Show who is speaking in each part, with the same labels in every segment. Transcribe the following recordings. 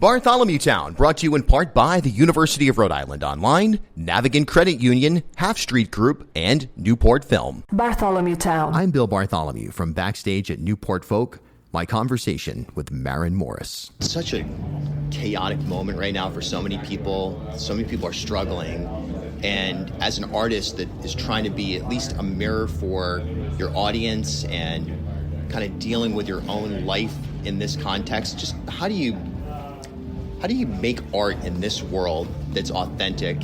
Speaker 1: Bartholomew Town, brought to you in part by the University of Rhode Island Online, Navigant Credit Union, Half Street Group, and Newport Film.
Speaker 2: Bartholomew Town.
Speaker 1: I'm Bill Bartholomew from backstage at Newport Folk. My conversation with Maren Morris.
Speaker 3: Such a chaotic moment right now for so many people. So many people are struggling. And as an artist that is trying to be at least a mirror for your audience and kind of dealing with your own life in this context, just how do you make art in this world that's authentic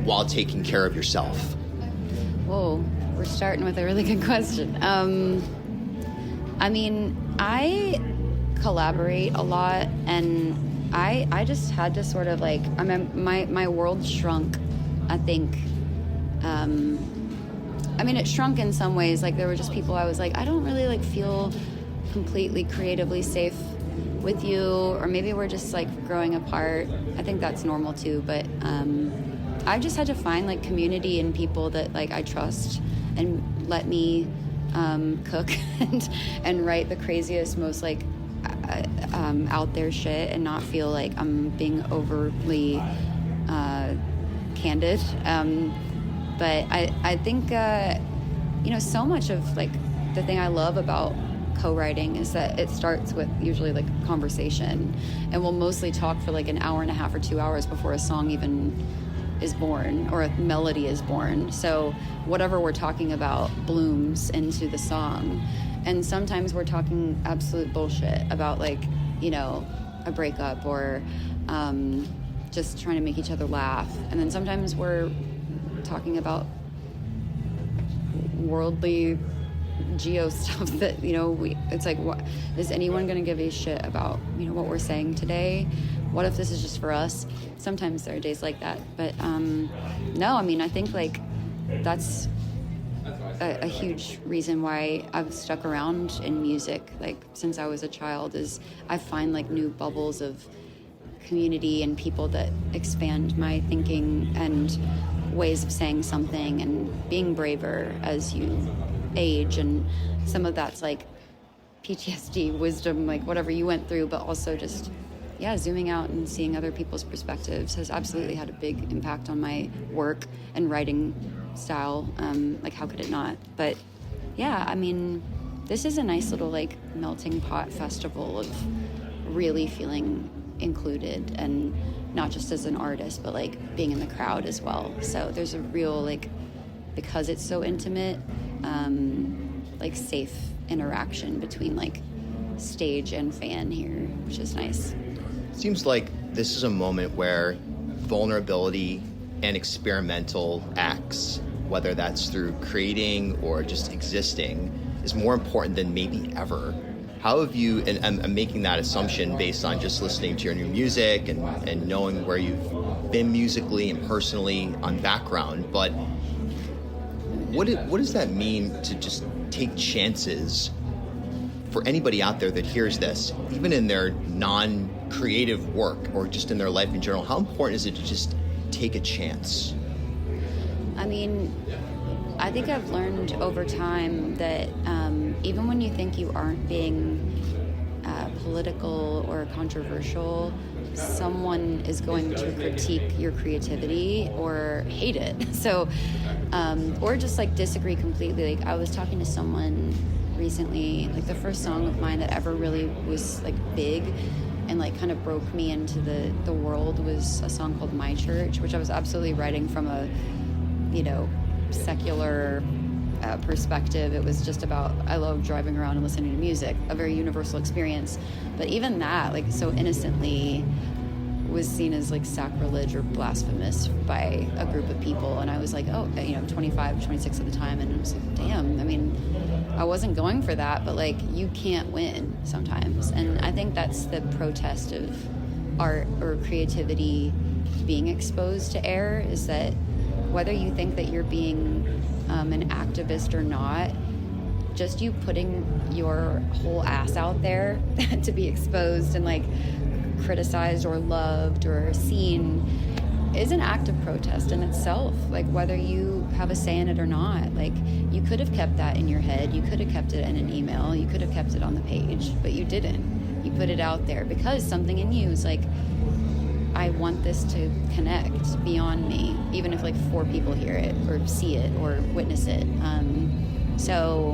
Speaker 3: while taking care of yourself?
Speaker 4: Whoa, we're starting with a really good question. I collaborate a lot, and I just had to sort of my world shrunk, I think. It shrunk in some ways. Like, there were just people I was like, I don't really feel completely creatively safe with you, or maybe we're just growing apart. I think that's normal too, but I've just had to find community and people that I trust and let me cook and write the craziest, most out there shit and not feel like I'm being overly candid. But I think so much of the thing I love about co-writing is that it starts with usually a conversation, and we'll mostly talk for an hour and a half or 2 hours before a song even is born or a melody is born. So whatever we're talking about blooms into the song, and sometimes we're talking absolute bullshit about a breakup or just trying to make each other laugh, and then sometimes we're talking about worldly geo stuff that it's what is anyone gonna give a shit about what we're saying today? What if this is just for us? Sometimes there are days like that, but no, I think that's a huge reason why I've stuck around in music since I was a child, is I find new bubbles of community and people that expand my thinking and ways of saying something and being braver as you age. And some of that's PTSD, wisdom, whatever you went through, but also just zooming out and seeing other people's perspectives has absolutely had a big impact on my work and writing style. How could it not? But this is a nice little melting pot festival of really feeling included, and not just as an artist, but being in the crowd as well. So there's a real because it's so intimate, safe interaction between stage and fan here, which is nice.
Speaker 3: Seems like this is a moment where vulnerability and experimental acts, whether that's through creating or just existing, is more important than maybe ever. How have you, and I'm making that assumption based on just listening to your new music and knowing where you've been musically and personally on background, but what does that mean to just take chances for anybody out there that hears this, even in their non-creative work or just in their life in general? How important is it to just take a chance?
Speaker 4: I think I've learned over time that even when you think you aren't being political or controversial, someone is going to critique your creativity or hate it. So, or just disagree completely. I was talking to someone recently, the first song of mine that ever really was big and kind of broke me into the world was a song called My Church, which I was absolutely writing from a secular perspective. It was just about, I love driving around and listening to music, a very universal experience. But even that, so innocently, was seen as sacrilege or blasphemous by a group of people. And I was 25, 26 at the time, and I was damn, I wasn't going for that, but you can't win sometimes. And I think that's the protest of art or creativity being exposed to air, is that whether you think that you're being an activist or not, just you putting your whole ass out there to be exposed and criticized or loved or seen is an act of protest in itself. Whether you have a say in it or not, you could have kept that in your head, you could have kept it in an email, you could have kept it on the page, but you didn't. You put it out there because something in you is like, I want this to connect beyond me, even if like 4 people hear it or see it or witness it. So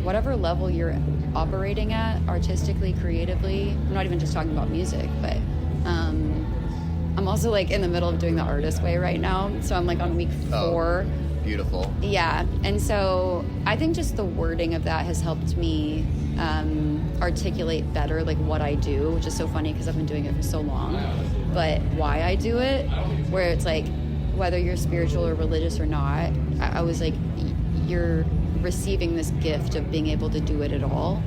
Speaker 4: whatever level you're operating at artistically, creatively, I'm not even just talking about music, but I'm also like in the middle of doing the artist way right now. So I'm like on week 4.
Speaker 3: Oh, beautiful.
Speaker 4: Yeah. And so I think just the wording of that has helped me articulate better like what I do, which is so funny because I've been doing it for so long, but why I do it, where it's like whether you're spiritual or religious or not, I was like, you're receiving this gift of being able to do it at all,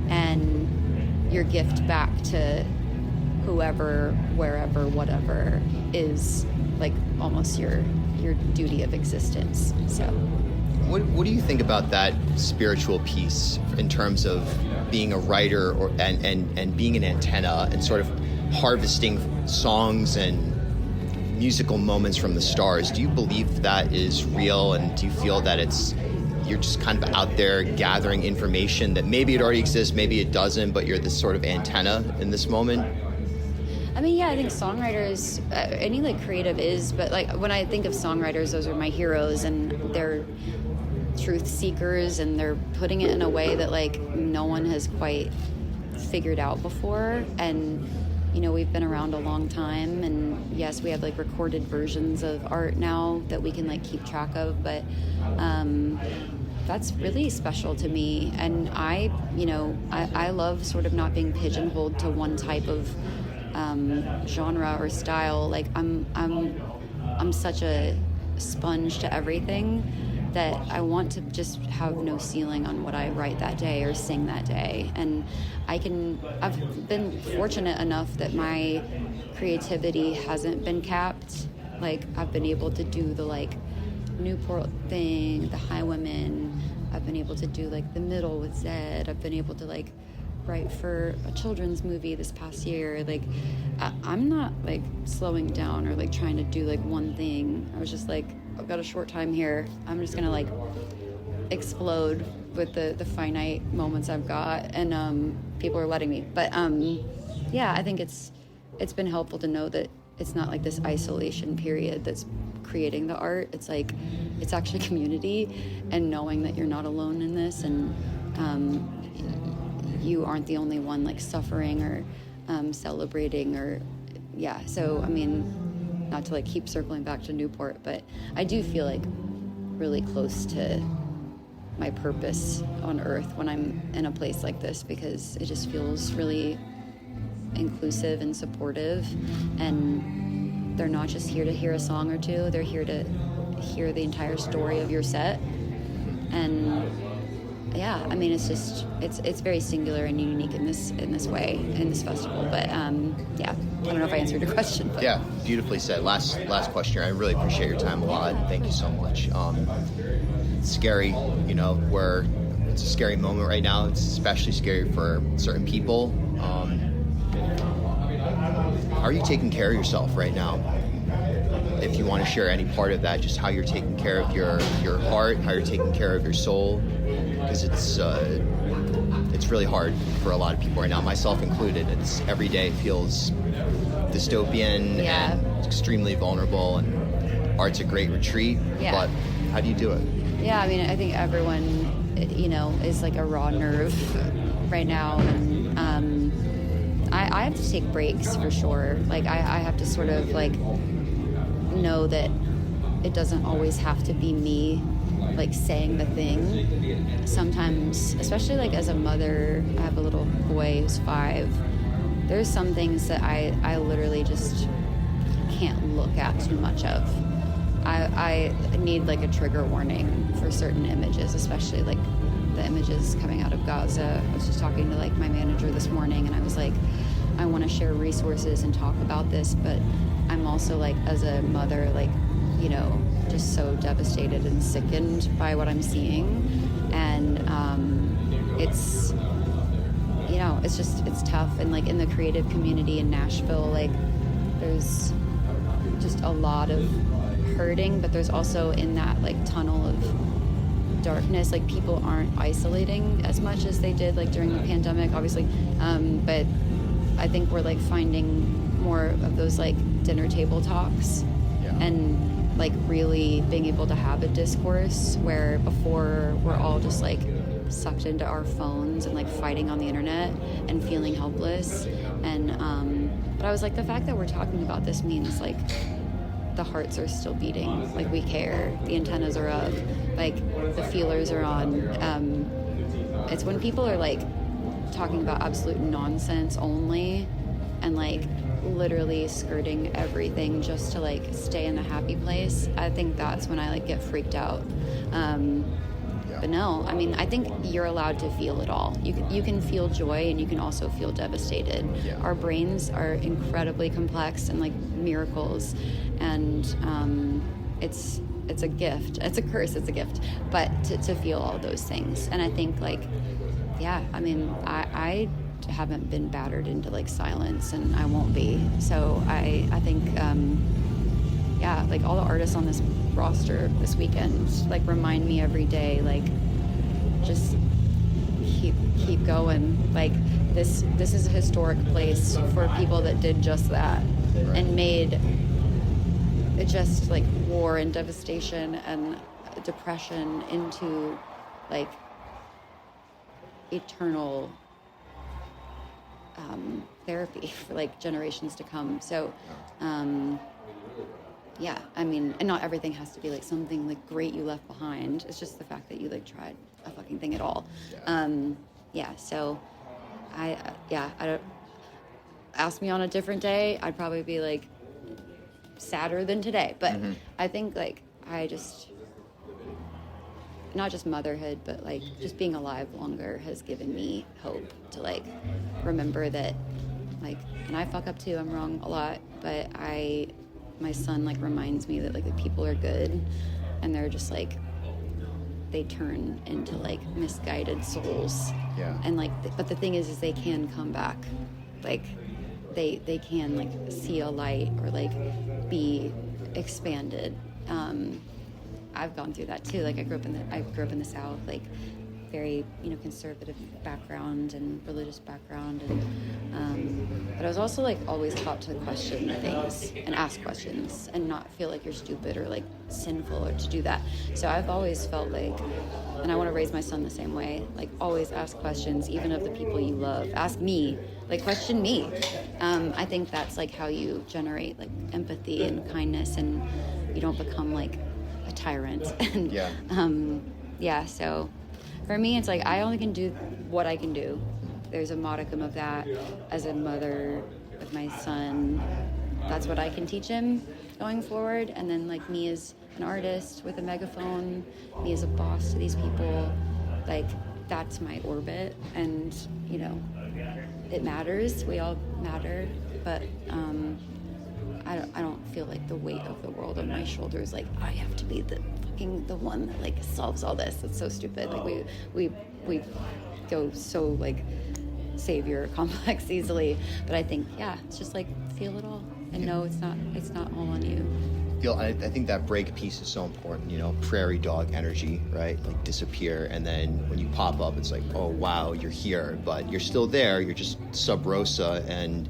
Speaker 4: and your gift back to whoever, wherever, whatever is like almost your duty of existence. So
Speaker 3: What do you think about that spiritual piece in terms of being a writer and being an antenna and sort of harvesting songs and musical moments from the stars? Do you believe that is real, and do you feel that you're just kind of out there gathering information that maybe it already exists, maybe it doesn't, but you're this sort of antenna in this moment?
Speaker 4: I mean, yeah, I think songwriters, any like creative is, but like when I think of songwriters, those are my heroes, and they're truth seekers, and they're putting it in a way that like no one has quite figured out before. And you know, we've been around a long time, and yes, we have like recorded versions of art now that we can like keep track of, but that's really special to me. And I love sort of not being pigeonholed to one type of genre or style. Like I'm such a sponge to everything that I want to just have no ceiling on what I write that day or sing that day. And I've been fortunate enough that my creativity hasn't been capped. Like I've been able to do the like Newport thing, the Highwomen. I've been able to do like the Middle with Zed. I've been able to like write for a children's movie this past year. Like I'm not like slowing down or like trying to do like one thing. I was just like, I've got a short time here. I'm just gonna like explode with the finite moments I've got, and people are letting me. But yeah, I think it's been helpful to know that it's not like this isolation period that's creating the art. It's like it's actually community, and knowing that you're not alone in this, and you aren't the only one like suffering or celebrating, or yeah. So I mean, not to like keep circling back to Newport, but I do feel like really close to my purpose on earth when I'm in a place like this, because it just feels really inclusive and supportive, and they're not just here to hear a song or two, they're here to hear the entire story of your set. And yeah, I mean, it's just it's very singular and unique in this way, in this festival. But yeah, I don't know if I answered your question. But.
Speaker 3: Yeah, beautifully said. Last question. I really appreciate your time a lot. Thank you so much. It's scary, you know, where it's a scary moment right now. It's especially scary for certain people. How are you taking care of yourself right now? If you want to share any part of that, just how you're taking care of your heart, how you're taking care of your soul, because it's really hard for a lot of people right now, myself included. It's every day feels dystopian and extremely vulnerable, and art's a great retreat, but how do you do it?
Speaker 4: Yeah, I mean, I think everyone, you know, is like a raw nerve right now, and I have to take breaks for sure. Like I have to sort of like know that it doesn't always have to be me like saying the thing. Sometimes, especially like as a mother, I have a little boy who's 5. There's some things that I literally just can't look at too much of. I need like a trigger warning for certain images, especially like the images coming out of Gaza. I was just talking to like my manager this morning, and I was like, I want to share resources and talk about this, but I'm also like, as a mother, like, you know, just so devastated and sickened by what I'm seeing. And it's, you know, it's tough. And like in the creative community in Nashville, like there's just a lot of hurting, but there's also in that like tunnel of darkness. Like, people aren't isolating as much as they did like during the pandemic, obviously, but I think we're like finding more of those like dinner table talks, and like really being able to have a discourse where before we're all just like sucked into our phones and like fighting on the internet and feeling helpless. And but I was like, the fact that we're talking about this means like the hearts are still beating, like we care, the antennas are up, like the feelers are on. It's when people are like talking about absolute nonsense only and like literally skirting everything just to like stay in a happy place, I think that's when I like get freaked out. But no, I mean, I think you're allowed to feel it all. You can feel joy, and you can also feel devastated. Our brains are incredibly complex and like miracles, and it's a gift. It's a curse. It's a gift. But to feel all those things, and I think like, yeah, I mean, I haven't been battered into like silence, and I won't be. So I think yeah, like all the artists on this roster this weekend like remind me every day, like just keep going. Like this is a historic place for people that did just that, and made it just like war and devastation and depression into like eternal therapy for like generations to come. So yeah, I mean, and not everything has to be like something like great you left behind. It's just the fact that you like tried a fucking thing at all. Yeah, so I don't, ask me on a different day, I'd probably be like sadder than today. But I think like I just, not just motherhood, but like just being alive longer has given me hope to like remember that like, and I fuck up too, I'm wrong a lot, but my son like reminds me that like the people are good, and they're just like, they turn into like misguided souls. And like but the thing is they can come back, like they can like see a light or like be expanded. I've gone through that too. Like I grew up in the South, like very, conservative background and religious background, and but I was also like always taught to question things and ask questions and not feel like you're stupid or like sinful or to do that. So I've always felt like, and I want to raise my son the same way, like always ask questions, even of the people you love. Ask me, like question me. I think that's like how you generate like empathy and kindness, and you don't become like a tyrant. And so for me, it's like I only can do what I can do. There's a modicum of that as a mother with my son. That's what I can teach him going forward. And then like me as an artist with a megaphone, me as a boss to these people, like that's my orbit. And, it matters. We all matter. But I don't feel like the weight of the world on my shoulders. Like I have to be the one that like solves all this. It's so stupid. Like we go so like savior complex easily. But I think it's just like feel it all and know it's not all on you.
Speaker 3: I think that break piece is so important. Prairie dog energy, right? Like disappear, and then when you pop up, it's like, oh wow, you're here, but you're still there. You're just sub rosa and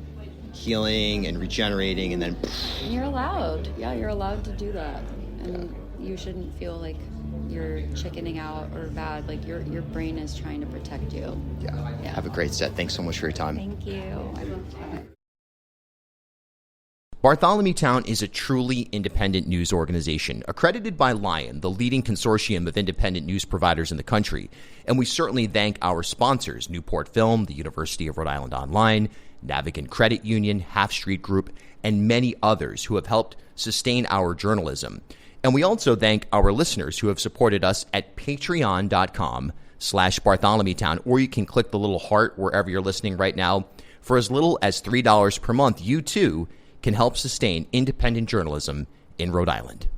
Speaker 3: healing and regenerating, and then
Speaker 4: and you're allowed. Yeah, you're allowed to do that, and you shouldn't feel like you're chickening out or bad. Like your brain is trying to protect you.
Speaker 3: Yeah. Have a great set. Thanks so much for your time.
Speaker 4: Thank you.
Speaker 1: Bartholomew Town is a truly independent news organization, accredited by Lion, the leading consortium of independent news providers in the country. And we certainly thank our sponsors, Newport Film, the University of Rhode Island Online, Navigant Credit Union, Half Street Group, and many others who have helped sustain our journalism. And we also thank our listeners who have supported us at patreon.com/BartholomewTown, or you can click the little heart wherever you're listening right now. For as little as $3 per month, you too can help sustain independent journalism in Rhode Island.